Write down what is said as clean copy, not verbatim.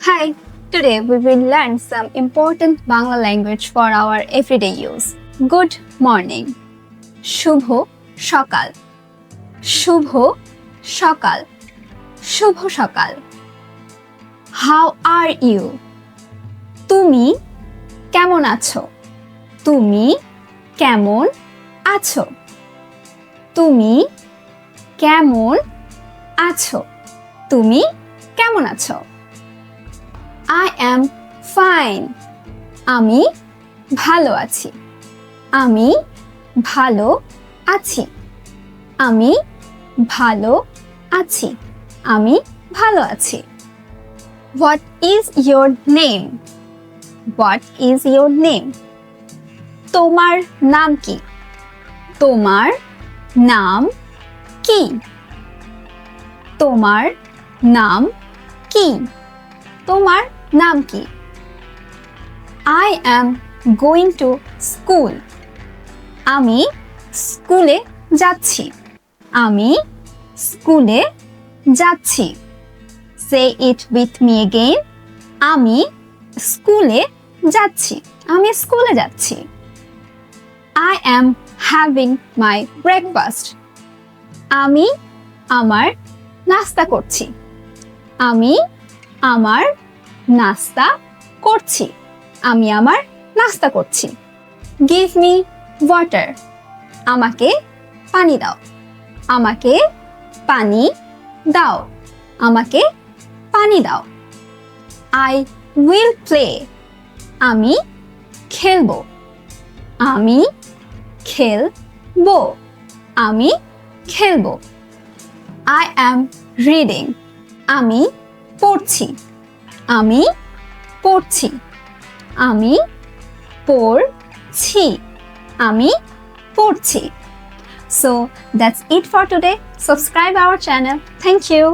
Hi, today we will learn some important Bangla language for our everyday use. Good morning. Shubho Shakal. Shubho Shakal. Shubho Shakal. How are you? তুমি কেমন আছো? তুমি কেমন আছো? তুমি কেমন আছো? তুমি কেমন আছো? I am fine. আমি ভালো আছি। আমি ভালো আছি। আমি ভালো আছি। আমি ভালো আছি। What is your name? What is your name? তোমার নাম কি? তোমার নাম কি? তোমার নাম কি? তোমার নাম কি? I am going to school. আমি স্কুলে যাচ্ছি। আমি স্কুলে যাচ্ছি। Say it with me again. আমি স্কুলে যাচ্ছি। আমি স্কুলে যাচ্ছি। I am having my breakfast. আমি আমার নাস্তা করছি। আমি আমার নাস্তা করছি। আমি আমার নাস্তা করছি। Give me water. আমাকে পানি দাও। আমাকে পানি দাও। আমাকে পানি দাও। I will play. আমি খেলবো। আমি খেলবো। আমি খেলবো। I am reading. আমি পড়ছি। আমি পড়ছি। আমি পড়ছি। আমি পড়ছি। So that's it for today. Subscribe our channel. Thank you.